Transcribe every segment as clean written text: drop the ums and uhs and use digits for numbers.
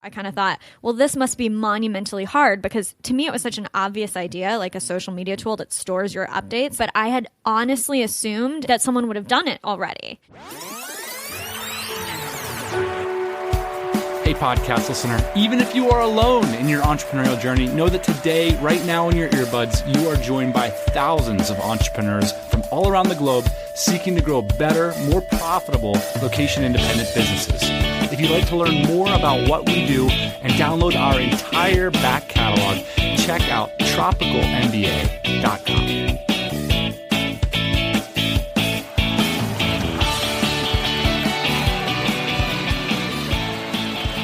I kind of thought, well, this must be monumentally hard because to me, it was such an obvious idea, like a social media tool that stores your updates. But I had honestly assumed that someone would have done it already. Hey, podcast listener, even if you are alone in your entrepreneurial journey, know that today, right now in your earbuds, you are joined by thousands of entrepreneurs from all around the globe seeking to grow better, more profitable, location-independent businesses. If you'd like to learn more about what we do and download our entire back catalog, check out tropicalmba.com.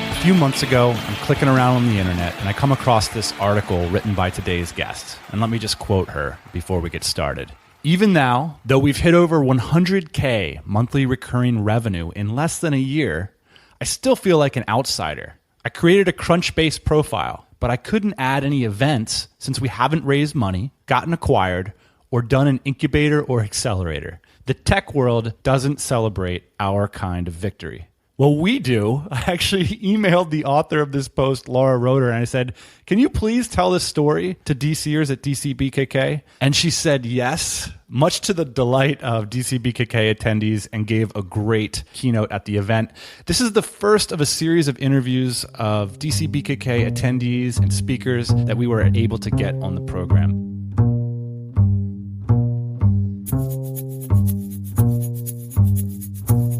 A few months ago, I'm clicking around on the internet and I come across this article written by today's guest. And let me just quote her before we get started. Even now, though we've hit over 100K monthly recurring revenue in less than a year, I still feel like an outsider. I created a Crunchbase profile, but I couldn't add any events since we haven't raised money, gotten acquired, or done an incubator or accelerator. The tech world doesn't celebrate our kind of victory. Well, we do. I actually emailed the author of this post, Laura Roeder, and I said, can you please tell this story to DCers at DCBKK? And she said yes, much to the delight of DCBKK attendees, and gave a great keynote at the event. This is the first of a series of interviews of DCBKK attendees and speakers that we were able to get on the program.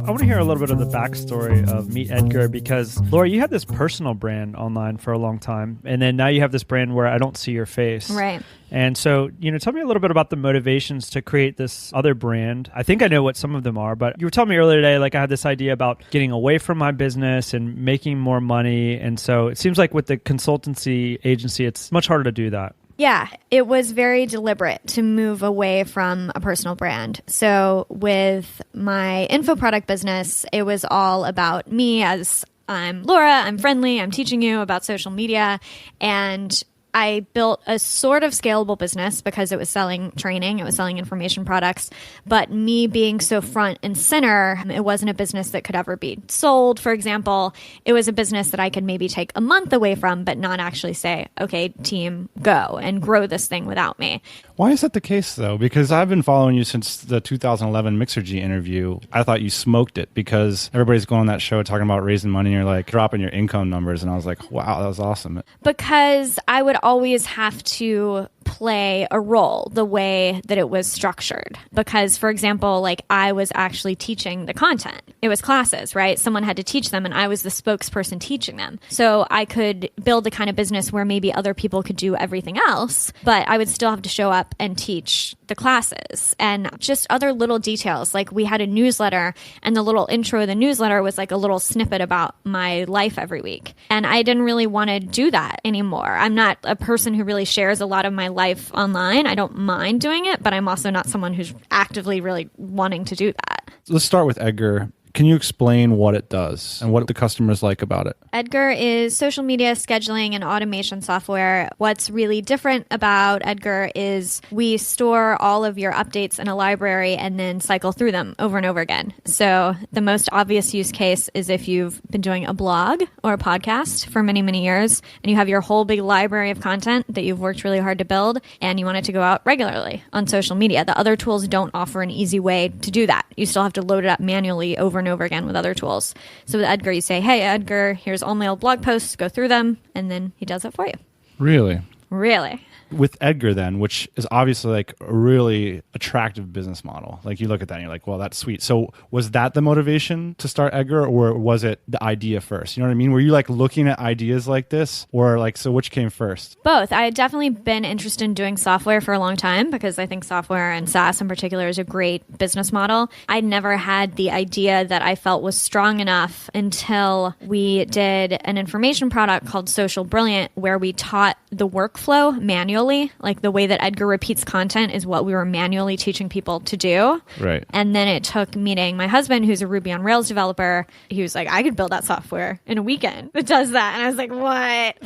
I want to hear a little bit of the backstory of MeetEdgar because, Laura, you had this personal brand online for a long time, and then now you have this brand where I don't see your face. Right. And so, tell me a little bit about the motivations to create this other brand. I think I know what some of them are, but you were telling me earlier today, like I had this idea about getting away from my business and making more money. And so it seems like with the consultancy agency, it's much harder to do that. Yeah, it was very deliberate to move away from a personal brand. So with my info product business, it was all about me as I'm Laura, I'm friendly, I'm teaching you about social media. And I built a sort of scalable business because it was selling training, it was selling information products, but me being so front and center, it wasn't a business that could ever be sold, for example. It was a business that I could maybe take a month away from, but not actually say, okay, team, go and grow this thing without me. Why is that the case, though? Because I've been following you since the 2011 Mixergy interview. I thought you smoked it because everybody's going on that show talking about raising money and you're like dropping your income numbers. And I was like, wow, that was awesome. Because I would always have to play a role the way that it was structured. Because, for example, like I was actually teaching the content. It was classes, right? Someone had to teach them and I was the spokesperson teaching them. So I could build the kind of business where maybe other people could do everything else, but I would still have to show up and teach the classes and just other little details. Like we had a newsletter and the little intro of the newsletter was like a little snippet about my life every week. And I didn't really want to do that anymore. I'm not a person who really shares a lot of my life online. I don't mind doing it, but I'm also not someone who's actively really wanting to do that. Let's start with Edgar. Can you explain what it does and what the customers like about it? Edgar is social media scheduling and automation software. What's really different about Edgar is we store all of your updates in a library and then cycle through them over and over again. So the most obvious use case is if you've been doing a blog or a podcast for many, many years and you have your whole big library of content that you've worked really hard to build and you want it to go out regularly on social media. The other tools don't offer an easy way to do that. You still have to load it up manually over and over again with other tools. So with Edgar, you say, hey, Edgar, here's all my old blog posts, go through them, and then he does it for you. Really? Really. With Edgar then, which is obviously like a really attractive business model. Like you look at that and you're like, well, that's sweet. So was that the motivation to start Edgar or was it the idea first? You know what I mean? Were you like looking at ideas like this or like, so which came first? Both. I had definitely been interested in doing software for a long time because I think software and SaaS in particular is a great business model. I never had the idea that I felt was strong enough until we did an information product called Social Brilliant where we taught the workflow manually. Like the way that Edgar repeats content is what we were manually teaching people to do. Right. And then it took meeting my husband, who's a Ruby on Rails developer. He was like, I could build that software in a weekend that does that. And I was like, what?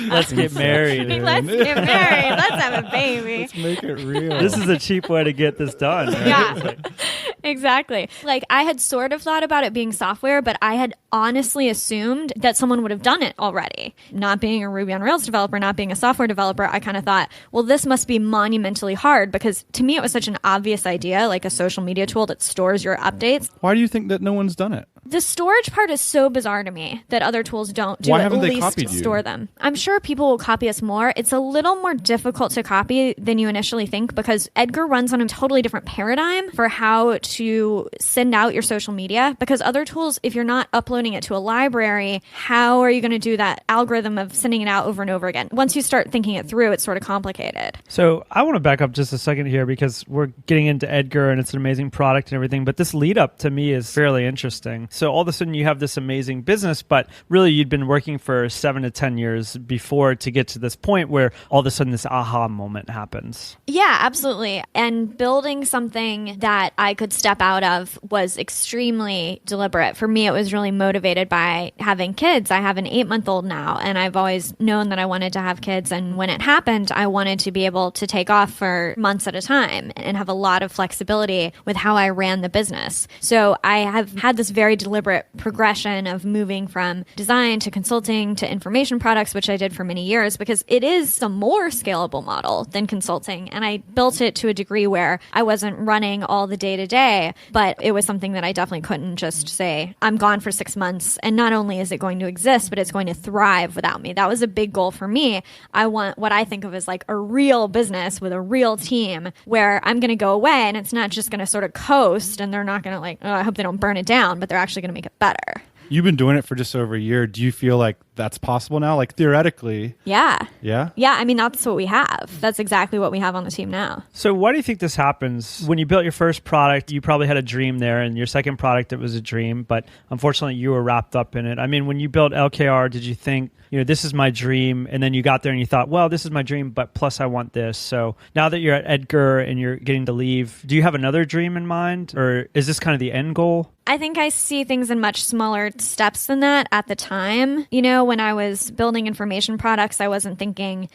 Let's get married. Let's get married. Let's have a baby. Let's make it real. This is a cheap way to get this done. Right? Yeah. Exactly. Like I had sort of thought about it being software, but I had honestly assumed that someone would have done it already. Not being a Ruby on Rails developer, not being a software developer, I kind of thought, well, this must be monumentally hard because to me it was such an obvious idea, like a social media tool that stores your updates. Why do you think that no one's done it? The storage part is so bizarre to me that other tools don't do Why at haven't they least copied you? store them. I'm sure people will copy us more. It's a little more difficult to copy than you initially think because Edgar runs on a totally different paradigm for how to send out your social media because other tools, if you're not uploading it to a library, how are you going to do that algorithm of sending it out over and over again? Once you start thinking it through, it's sort of complicated. So I want to back up just a second here because we're getting into Edgar and it's an amazing product and everything, but this lead up to me is fairly interesting. So all of a sudden you have this amazing business, but really you'd been working for 7 to 10 years before to get to this point where all of a sudden this aha moment happens. Yeah, absolutely. And building something that I could step out of was extremely deliberate. For me, it was really motivated by having kids. I have an 8-month-old now, and I've always known that I wanted to have kids. And when it happened, I wanted to be able to take off for months at a time and have a lot of flexibility with how I ran the business. So I have had this very deliberate progression of moving from design to consulting to information products, which I did for many years because it is a more scalable model than consulting. And I built it to a degree where I wasn't running all the day to day, but it was something that I definitely couldn't just say, I'm gone for 6 months. And not only is it going to exist, but it's going to thrive without me. That was a big goal for me. I want what I think of as like a real business with a real team where I'm going to go away and it's not just going to sort of coast and they're not going to like, oh, I hope they don't burn it down, but they're actually going to make it better. You've been doing it for just over a year. Do you feel like that's possible now? Like theoretically. Yeah. Yeah? Yeah. I mean, that's what we have. That's exactly what we have on the team now. So why do you think this happens? When you built your first product, you probably had a dream there, and your second product, it was a dream, but unfortunately you were wrapped up in it. I mean, when you built LKR, did you think, this is my dream, and then you got there and you thought, well, this is my dream, but plus I want this. So now that you're at Edgar and you're getting to leave, do you have another dream in mind, or is this kind of the end goal? I think I see things in much smaller steps than that at the time. When I was building information products, I wasn't thinking,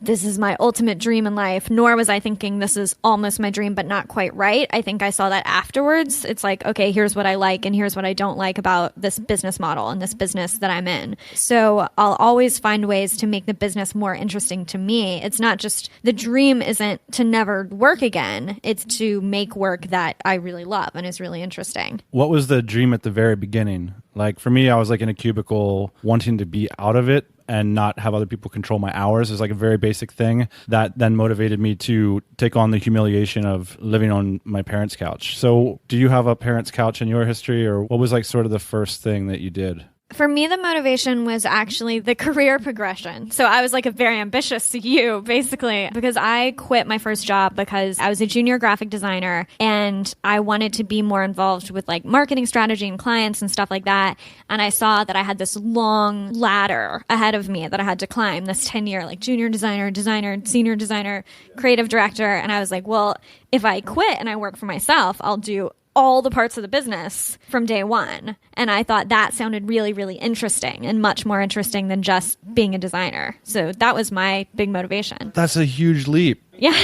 this is my ultimate dream in life, nor was I thinking this is almost my dream, but not quite right. I think I saw that afterwards. It's like, okay, here's what I like and here's what I don't like about this business model and this business that I'm in. So I'll always find ways to make the business more interesting to me. It's not just, the dream isn't to never work again. It's to make work that I really love and is really interesting. What was the dream at the very beginning? Like for me, I was like in a cubicle wanting to be out of it and not have other people control my hours. It was like a very basic thing that then motivated me to take on the humiliation of living on my parents' couch. So do you have a parents' couch in your history, or what was like sort of the first thing that you did? For me, the motivation was actually the career progression. So I was like a very ambitious you, basically, because I quit my first job because I was a junior graphic designer and I wanted to be more involved with like marketing strategy and clients and stuff like that. And I saw that I had this long ladder ahead of me that I had to climb, this 10-year like junior designer, senior designer, creative director. And I was like, well, if I quit and I work for myself, I'll do all the parts of the business from day one. And I thought that sounded really, really interesting and much more interesting than just being a designer. So that was my big motivation. That's a huge leap. Yeah.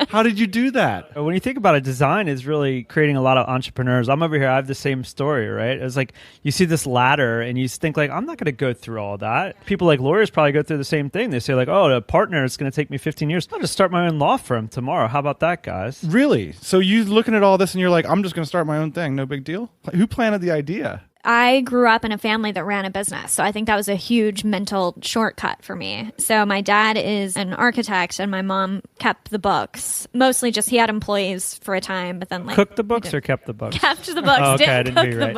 How did you do that? When you think about it, design is really creating a lot of entrepreneurs. I'm over here. I have the same story, right? It's like you see this ladder and you think like, I'm not going to go through all that. People like lawyers probably go through the same thing. They say like, oh, a partner, it's going to take me 15 years. I'll just start my own law firm tomorrow. How about that, guys? Really? So you looking at all this and you're like, I'm just going to start my own thing. No big deal. Who planted the idea? I grew up in a family that ran a business. So I think that was a huge mental shortcut for me. So my dad is an architect and my mom kept the books. Mostly just he had employees for a time, but then like... Cooked the books or kept the books? Kept the books, oh, okay, didn't cook the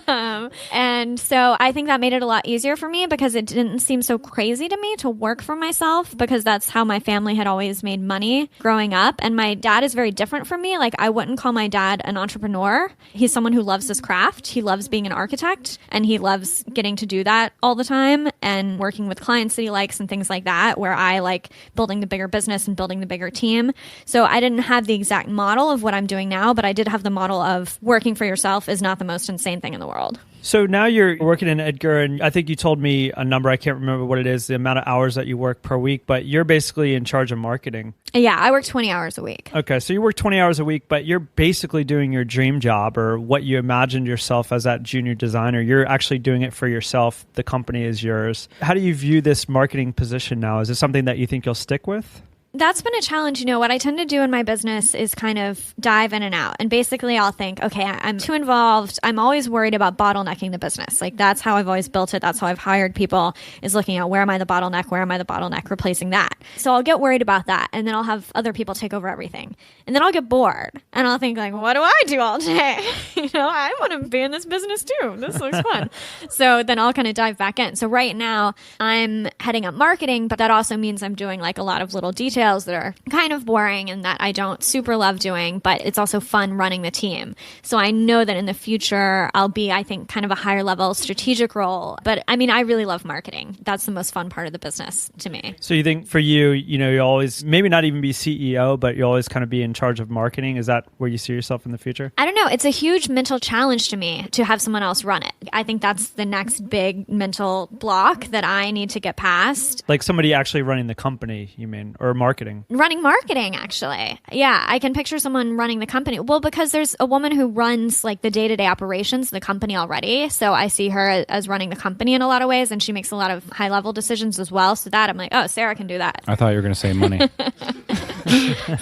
books. And so I think that made it a lot easier for me because it didn't seem so crazy to me to work for myself because that's how my family had always made money growing up. And my dad is very different from me. Like I wouldn't call my dad an entrepreneur. He's someone who loves his craft. He loves being an architect and he loves getting to do that all the time and working with clients that he likes and things like that, where I like building the bigger business and building the bigger team. So I didn't have the exact model of what I'm doing now, but I did have the model of working for yourself is not the most insane thing in the world. So now you're working in Edgar, and I think you told me a number, I can't remember what it is, the amount of hours that you work per week, but you're basically in charge of marketing. Yeah, I work 20 hours a week. Okay, so you work 20 hours a week, but you're basically doing your dream job or what you imagined yourself as that junior designer. You're actually doing it for yourself. The company is yours. How do you view this marketing position now? Is it something that you think you'll stick with? That's been a challenge. What I tend to do in my business is kind of dive in and out. And basically I'll think, okay, I'm too involved. I'm always worried about bottlenecking the business. Like that's how I've always built it. That's how I've hired people, is looking at where am I the bottleneck? Where am I the bottleneck? Replacing that. So I'll get worried about that. And then I'll have other people take over everything. And then I'll get bored and I'll think like, what do I do all day? I want to be in this business too. This looks fun. So then I'll kind of dive back in. So right now I'm heading up marketing, but that also means I'm doing like a lot of little details that are kind of boring and that I don't super love doing, but it's also fun running the team. So I know that in the future, I'll be, I think, kind of a higher level strategic role. But I mean, I really love marketing. That's the most fun part of the business to me. So you think for you, you always, maybe not even be CEO, but you always kind of be in charge of marketing. Is that where you see yourself in the future? I don't know. It's a huge mental challenge to me to have someone else run it. I think that's the next big mental block that I need to get past. Like somebody actually running the company, you mean, or marketing? Running marketing, actually. Yeah, I can picture someone running the company. Well, because there's a woman who runs like the day-to-day operations of the company already. So I see her as running the company in a lot of ways, and she makes a lot of high-level decisions as well. So that I'm like, oh, Sarah can do that. I thought you were going to say money.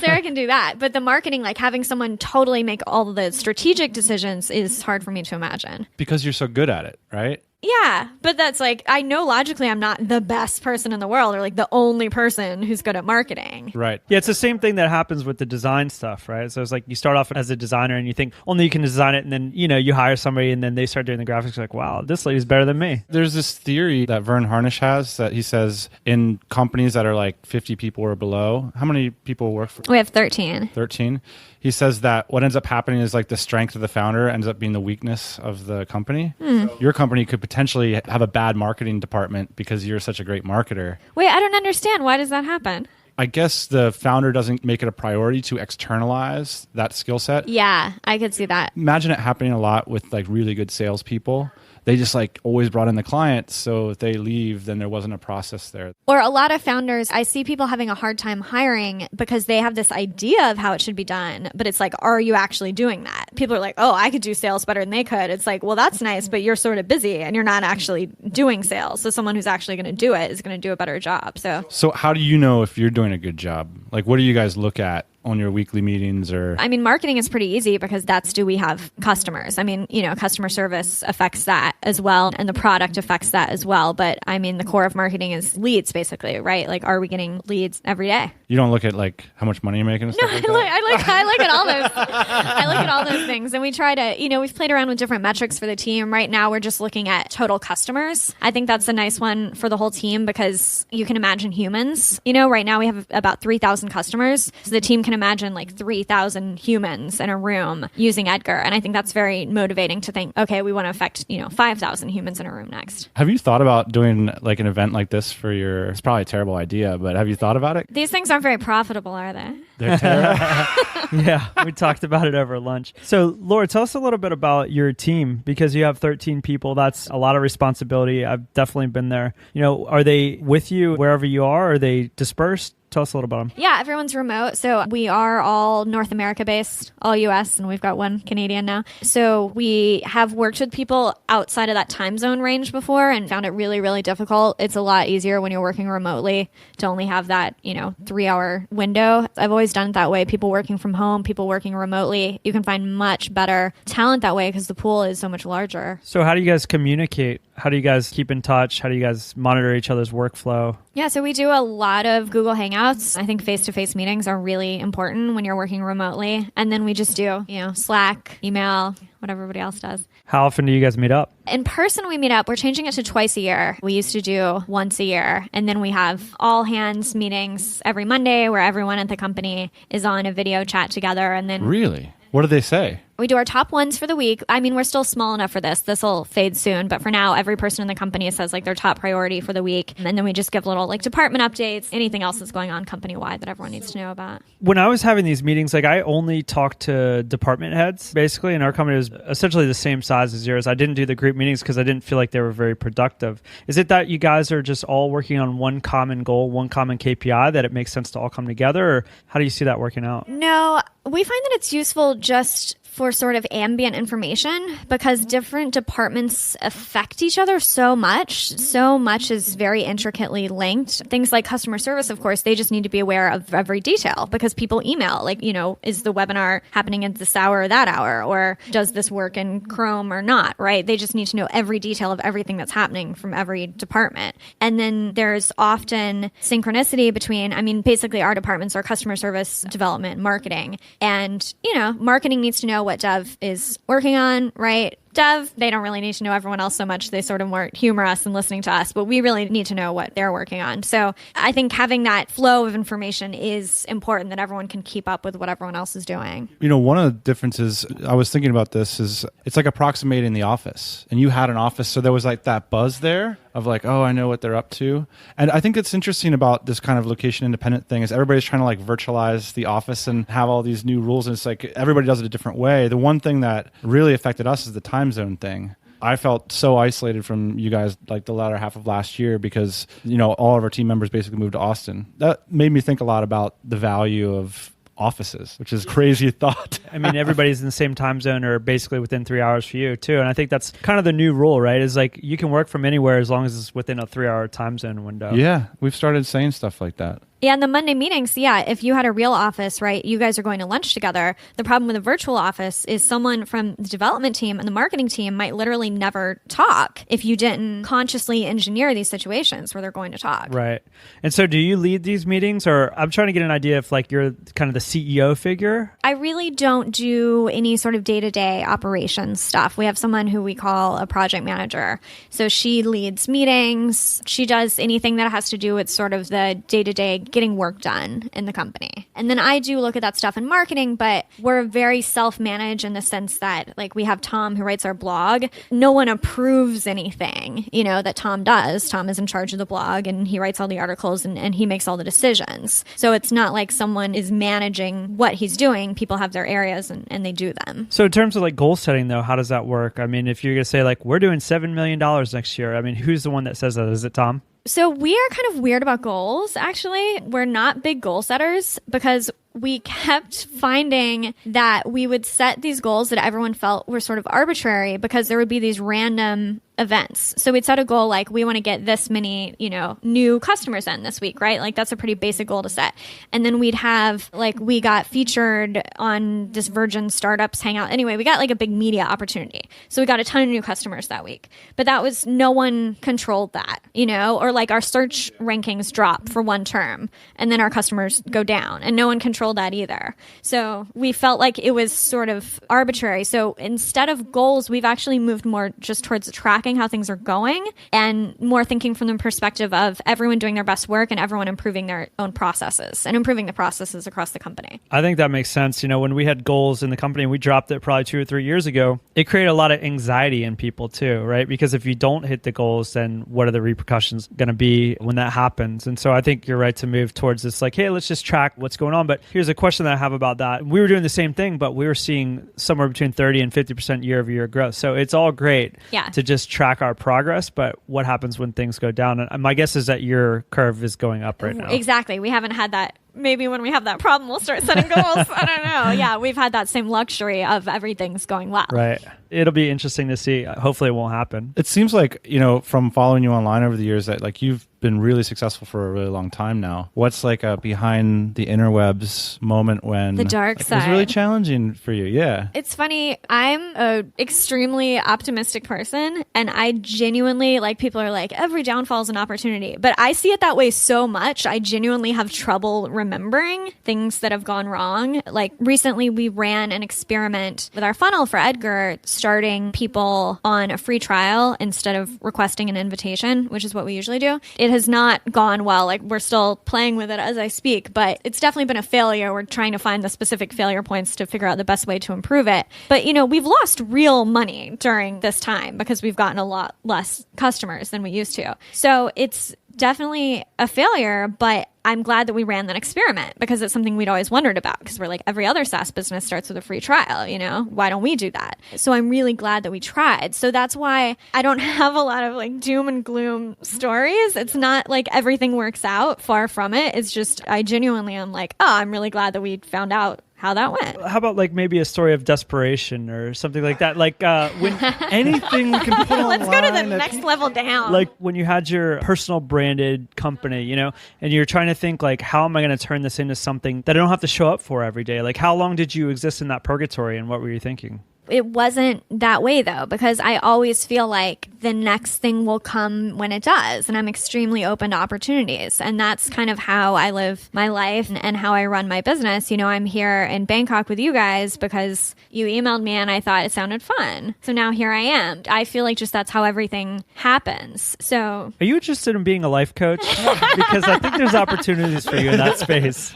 Sarah can do that. But the marketing, like having someone totally make all the strategic decisions is hard for me to imagine. Because you're so good at it, right? Yeah, but that's like, I know logically I'm not the best person in the world or like the only person who's good at marketing. Right. Yeah, it's the same thing that happens with the design stuff, right? So it's like you start off as a designer and you think only you can design it, and then, you hire somebody and then they start doing the graphics, like, wow, this lady's better than me. There's this theory that Vern Harnish has that he says in companies that are like 50 people or below, how many people work for? We have 13. 13. He says that what ends up happening is like the strength of the founder ends up being the weakness of the company. So your company could potentially have a bad marketing department because you're such a great marketer. Wait, I don't understand. Why does that happen? I guess the founder doesn't make it a priority to externalize that skill set. Yeah, I could see that. Imagine it happening a lot with like really good salespeople. They just like always brought in the clients. So if they leave, then there wasn't a process there. Or a lot of founders, I see people having a hard time hiring because they have this idea of how it should be done. But it's like, are you actually doing that? People are like, oh, I could do sales better than they could. It's like, well, that's nice, but you're sort of busy and you're not actually doing sales. So someone who's actually going to do it is going to do a better job. So how do you know if you're doing a good job? Like, what do you guys look at on your weekly meetings? Or I mean, marketing is pretty easy because do we have customers? I mean, customer service affects that as well, and the product affects that as well. But I mean, the core of marketing is leads, basically, right? Like, are we getting leads every day? You don't look at like how much money you're making and stuff like that? I look at all those. I look at all those things, and we try to, we've played around with different metrics for the team. Right now, we're just looking at total customers. I think that's a nice one for the whole team because you can imagine humans. Right now we have about 3,000 customers, so the team can imagine like 3,000 humans in a room using Edgar. And I think that's very motivating to think, okay, we want to affect, 5,000 humans in a room next. Have you thought about doing like an event like this for it's probably a terrible idea, but have you thought about it? These things aren't very profitable, are they? They're terrible. Yeah, we talked about it over lunch. So Laura, tell us a little bit about your team, because you have 13 people. That's a lot of responsibility. I've definitely been there. Are they with you wherever you are? Are they dispersed? Tell us a little about them. Yeah, everyone's remote. So we are all North America based, all US, and we've got one Canadian now. So we have worked with people outside of that time zone range before and found it really, really difficult. It's a lot easier when you're working remotely to only have that, 3-hour window. I've always done it that way. People working from home, people working remotely. You can find much better talent that way because the pool is so much larger. So how do you guys communicate? How do you guys keep in touch? How do you guys monitor each other's workflow? Yeah, so we do a lot of Google Hangouts. I think face-to-face meetings are really important when you're working remotely. And then we just do, Slack, email, what everybody else does. How often do you guys meet up? In person, we meet up. We're changing it to twice a year. We used to do once a year. And then we have all hands meetings every Monday where everyone at the company is on a video chat together. And then Really? What do they say? We do our top ones for the week. I mean, we're still small enough for this. This will fade soon. But for now, every person in the company says like their top priority for the week. And then we just give little like department updates, anything else that's going on company-wide that everyone needs to know about. When I was having these meetings, like I only talked to department heads, basically, and our company was essentially the same size as yours. I didn't do the group meetings because I didn't feel like they were very productive. Is it that you guys are just all working on one common goal, one common KPI, that it makes sense to all come together? Or how do you see that working out? No, we find that it's useful just for sort of ambient information because different departments affect each other so much. So much is very intricately linked. Things like customer service, of course, they just need to be aware of every detail because people email, like, is the webinar happening at this hour or that hour? Or does this work in Chrome or not, right? They just need to know every detail of everything that's happening from every department. And then there's often synchronicity between, basically our departments are customer service, development, marketing. And, marketing needs to know what Dev is working on, right? Dev, they don't really need to know everyone else so much. They sort of more humor us and listening to us, but we really need to know what they're working on. So I think having that flow of information is important, that everyone can keep up with what everyone else is doing. One of the differences, I was thinking about this, is it's like approximating the office. And you had an office, so there was like that buzz there of like, oh, I know what they're up to. And I think it's interesting about this kind of location independent thing is everybody's trying to like virtualize the office and have all these new rules. And it's like everybody does it a different way. The one thing that really affected us is the time zone thing. I felt so isolated from you guys like the latter half of last year because, all of our team members basically moved to Austin. That made me think a lot about the value of offices, which is a crazy thought. Everybody's in the same time zone or basically within 3 hours for you too. And I think that's kind of the new rule, right? Is like you can work from anywhere as long as it's within a 3-hour time zone window. Yeah, we've started saying stuff like that. Yeah, and the Monday meetings, if you had a real office, right, you guys are going to lunch together. The problem with a virtual office is someone from the development team and the marketing team might literally never talk if you didn't consciously engineer these situations where they're going to talk. Right. And so do you lead these meetings, or I'm trying to get an idea if like you're kind of the CEO figure? I really don't do any sort of day-to-day operations stuff. We have someone who we call a project manager. So she leads meetings. She does anything that has to do with sort of the day-to-day getting work done in the company. And then I do look at that stuff in marketing, but we're very self-managed in the sense that like we have Tom who writes our blog. No one approves anything, that Tom does. Tom is in charge of the blog and he writes all the articles and he makes all the decisions. So it's not like someone is managing what he's doing. People have their areas and they do them. So in terms of like goal setting though, how does that work? If you're going to say like, we're doing $7 million next year, who's the one that says that? Is it Tom? So we are kind of weird about goals, actually. We're not big goal setters because we kept finding that we would set these goals that everyone felt were sort of arbitrary because there would be these random events. So we'd set a goal like we want to get this many, new customers in this week, right? Like that's a pretty basic goal to set. And then we'd have like we got featured on this Virgin Startups Hangout. Anyway, we got like a big media opportunity. So we got a ton of new customers that week. But that was no one controlled that, or like our search rankings drop for one term and then our customers go down and no one controlled that either. So we felt like it was sort of arbitrary. So instead of goals, we've actually moved more just towards tracking how things are going and more thinking from the perspective of everyone doing their best work and everyone improving their own processes and improving the processes across the company. I think that makes sense. When we had goals in the company, we dropped it probably 2 or 3 years ago. It created a lot of anxiety in people too, right? Because if you don't hit the goals, then what are the repercussions going to be when that happens? And so I think you're right to move towards this like, hey, let's just track what's going on. But here's a question that I have about that. We were doing the same thing, but we were seeing somewhere between 30 and 50% year-over-year growth. So it's all great to just track our progress, but what happens when things go down? And my guess is that your curve is going up right now. Exactly. We haven't had that. Maybe when we have that problem, we'll start setting goals. I don't know. Yeah, we've had that same luxury of everything's going well. Right. It'll be interesting to see. Hopefully it won't happen. It seems like, from following you online over the years that like you've been really successful for a really long time now. What's like a behind the interwebs moment when the dark side it was really challenging for you? Yeah. It's funny. I'm a extremely optimistic person and I genuinely like people are like every downfall is an opportunity, but I see it that way so much. I genuinely have trouble remembering things that have gone wrong. Like recently we ran an experiment with our funnel for Edgar, starting people on a free trial instead of requesting an invitation, which is what we usually do. It has not gone well. Like, we're still playing with it as I speak, but it's definitely been a failure. We're trying to find the specific failure points to figure out the best way to improve it. But, we've lost real money during this time because we've gotten a lot less customers than we used to. So it's definitely a failure, but I'm glad that we ran that experiment because it's something we'd always wondered about, because we're like, every other SaaS business starts with a free trial, why don't we do that? So I'm really glad that we tried. So that's why I don't have a lot of like doom and gloom stories. It's not like everything works out, far from it. It's just, I genuinely am like, oh, I'm really glad that we found out how that went. How about like maybe a story of desperation or something like that? Like when anything we can put online. Let's go to the next level down. Like when you had your personal branded company, and you're trying to think like, how am I going to turn this into something that I don't have to show up for every day? Like, how long did you exist in that purgatory, and what were you thinking? It wasn't that way, though, because I always feel like the next thing will come when it does. And I'm extremely open to opportunities. And that's kind of how I live my life and how I run my business. I'm here in Bangkok with you guys because you emailed me and I thought it sounded fun. So now here I am. I feel like just that's how everything happens. So are you interested in being a life coach? Because I think there's opportunities for you in that space.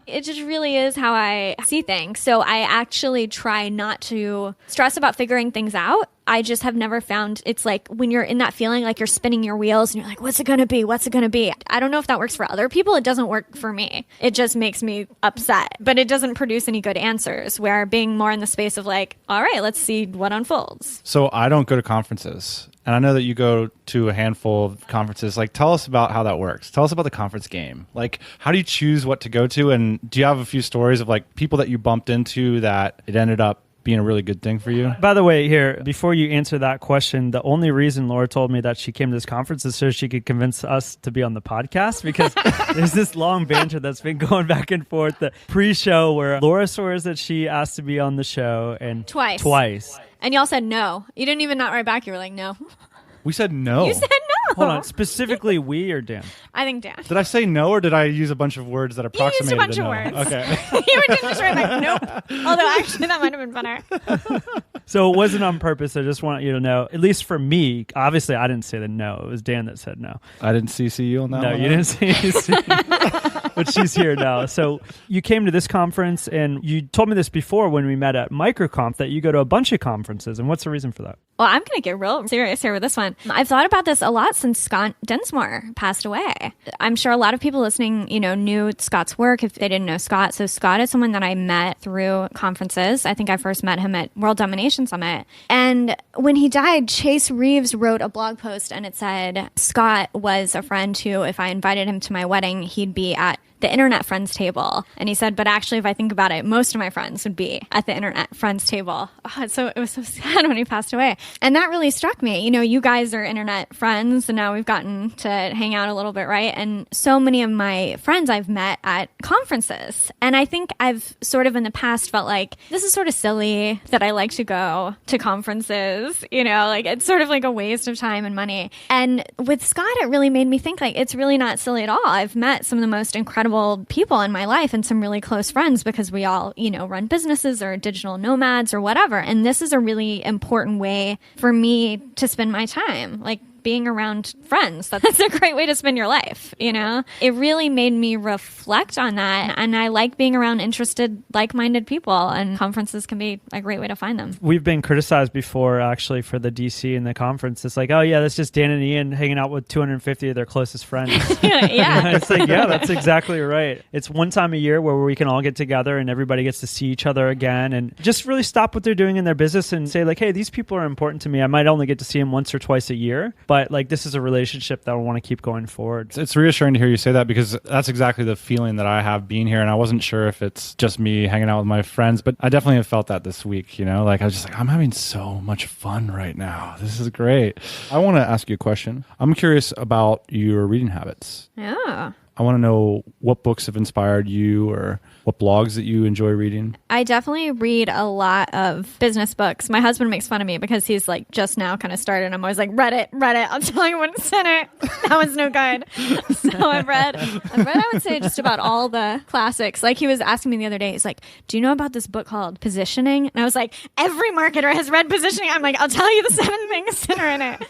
It just really is how I see things. So I actually try not to stress about figuring things out. I just have never found, it's like when you're in that feeling like you're spinning your wheels and you're like, what's it going to be? What's it going to be? I don't know if that works for other people. It doesn't work for me. It just makes me upset, but it doesn't produce any good answers, where being more in the space of like, all right, let's see what unfolds. So I don't go to conferences. And I know that you go to a handful of conferences. Like, tell us about how that works. Tell us about the conference game. Like, how do you choose what to go to? And do you have a few stories of like people that you bumped into that it ended up being a really good thing for you? By the way, here, before you answer that question, the only reason Laura told me that she came to this conference is so she could convince us to be on the podcast, because there's this long banter that's been going back and forth, the pre-show where Laura swears that she asked to be on the show and twice. And y'all said no. You didn't even not write back. You were like, no. We said no. You said no. Hold on. Specifically we or Dan? I think Dan. Did I say no, or did I use a bunch of words that approximated You used a bunch of no? words. Okay. You were just like, nope. Although actually that might have been better. So it wasn't on purpose. I just want you to know, at least for me, obviously I didn't say the no. It was Dan that said no. I didn't CC you on that one? No, you didn't CC. But she's here now. So you came to this conference, and you told me this before when we met at MicroConf, that you go to a bunch of conferences. And what's the reason for that? Well, I'm going to get real serious here with this one. I've thought about this a lot since Scott Densmore passed away. I'm sure a lot of people listening, knew Scott's work if they didn't know Scott. So Scott is someone that I met through conferences. I think I first met him at World Domination Summit. And when he died, Chase Reeves wrote a blog post, and it said, Scott was a friend who, if I invited him to my wedding, he'd be at the internet friends table. And he said, but actually, if I think about it, most of my friends would be at the internet friends table. Oh, so it was so sad when he passed away. And that really struck me. You guys are internet friends, and now we've gotten to hang out a little bit, right? And so many of my friends I've met at conferences. And I think I've sort of in the past felt like this is sort of silly that I like to go to conferences, like it's sort of like a waste of time and money. And with Scott, it really made me think like it's really not silly at all. I've met some of the most incredible people in my life and some really close friends because we all, run businesses or digital nomads or whatever. And this is a really important way for me to spend my time. Like, being around friends. That's a great way to spend your life, It really made me reflect on that. And I like being around interested, like-minded people, and conferences can be a great way to find them. We've been criticized before, actually, for the DC and the conference. It's like, oh, yeah, that's just Dan and Ian hanging out with 250 of their closest friends. Yeah. It's like, yeah, that's exactly right. It's one time a year where we can all get together and everybody gets to see each other again and just really stop what they're doing in their business and say, like, hey, these people are important to me. I might only get to see them once or twice a year, but like this is a relationship that I want to keep going forward. It's reassuring to hear you say that, because that's exactly the feeling that I have being here. And I wasn't sure if it's just me hanging out with my friends, but I definitely have felt that this week, like I was just like, I'm having so much fun right now. This is great. I want to ask you a question. I'm curious about your reading habits. Yeah. I want to know what books have inspired you or what blogs that you enjoy reading. I definitely read a lot of business books. My husband makes fun of me because he's like just now kind of started. I'm always like, read it. I'll tell you what's in it. That one's no good. So I've read, I would say, just about all the classics. Like he was asking me the other day, he's like, do you know about this book called Positioning? And I was like, every marketer has read Positioning. I'm like, I'll tell you the 7 things that are in it.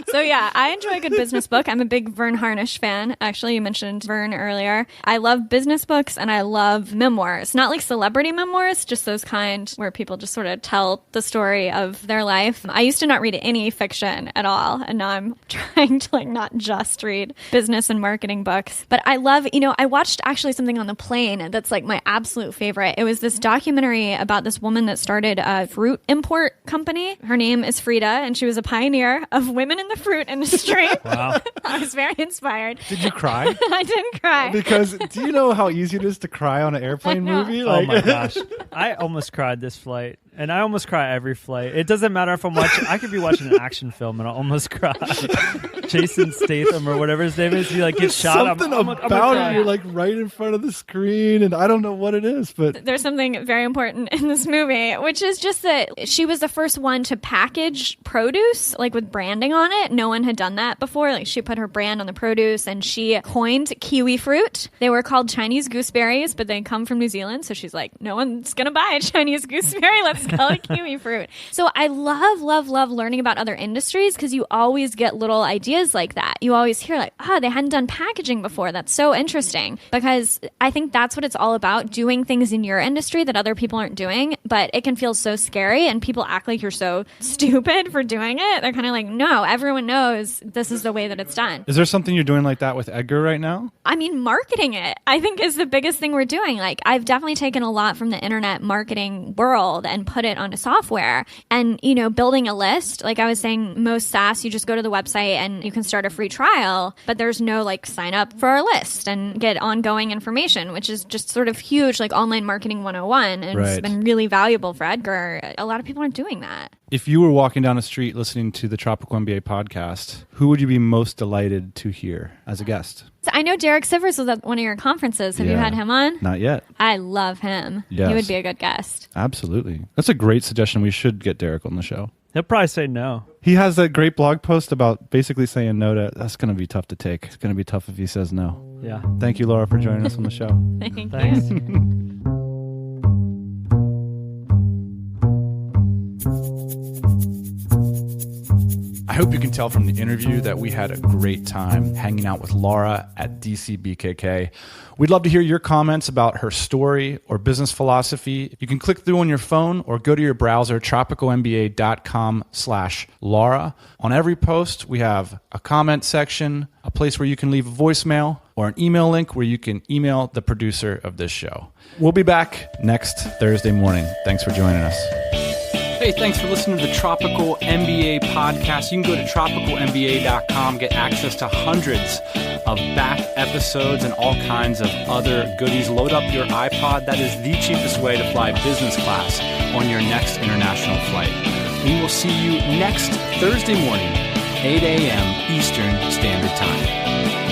So yeah, I enjoy a good business book. I'm a big Vern Harnish fan. Actually, you mentioned Vern earlier. I love business books and I love memoirs. Not like celebrity memoirs, just those kind where people just sort of tell the story of their life. I used to not read any fiction at all, and now I'm trying to like not just read business and marketing books. But I love, I watched actually something on the plane that's like my absolute favorite. It was this documentary about this woman that started a fruit import company. Her name is Frida, and she was a pioneer of women in the fruit industry. Wow. I was very inspired. Did you cry? I didn't cry. Because do you know how easy it is to cry on an airplane movie? Oh my gosh. I almost cried this flight. And I almost cry every flight. It doesn't matter if I'm watching. I could be watching an action film and I'll almost cry. Jason Statham or whatever his name is, he like gets shot. Something about it. You're like right in front of the screen, and I don't know what it is, but there's something very important in this movie, which is just that she was the first one to package produce like with branding on it. No one had done that before. Like she put her brand on the produce, and she coined kiwi fruit. They were called Chinese gooseberries, but they come from New Zealand, so she's like, no one's gonna buy a Chinese gooseberry. Let's call it kiwi fruit. So I love learning about other industries because you always get little ideas like that. You always hear like, they hadn't done packaging before. That's so interesting, because I think that's what it's all about, doing things in your industry that other people aren't doing, but it can feel so scary and people act like you're so stupid for doing it. They're kind of like, no, everyone knows this is the way that it's done. Is there something you're doing like that with Edgar right now? I mean, marketing it, I think, is the biggest thing we're doing. Like, I've definitely taken a lot from the internet marketing world and put it onto software. And, building a list, like I was saying, most SaaS, you just go to the website and you can start a free trial, but there's no like sign up for our list and get ongoing information, which is just sort of huge, like online marketing 101. And It's been really valuable for Edgar. A lot of people aren't doing that. If you were walking down the street listening to the Tropical MBA podcast, who would you be most delighted to hear as a guest? So I know Derek Sivers was at one of your conferences. Have you had him on? Not yet. I love him. Yes. He would be a good guest. Absolutely. That's a great suggestion. We should get Derek on the show. He'll probably say no. He has that great blog post about basically saying no to, that's going to be tough to take. It's going to be tough if he says no. Yeah. Thank you, Laura, for joining us on the show. Thanks. I hope you can tell from the interview that we had a great time hanging out with Laura at DCBKK. We'd love to hear your comments about her story or business philosophy. You can click through on your phone or go to your browser, tropicalmba.com/Laura. On every post, we have a comment section, a place where you can leave a voicemail, or an email link where you can email the producer of this show. We'll be back next Thursday morning. Thanks for joining us. Hey, thanks for listening to the Tropical MBA podcast. You can go to tropicalmba.com, get access to hundreds of back episodes and all kinds of other goodies. Load up your iPod. That is the cheapest way to fly business class on your next international flight. We will see you next Thursday morning, 8 a.m. Eastern Standard Time.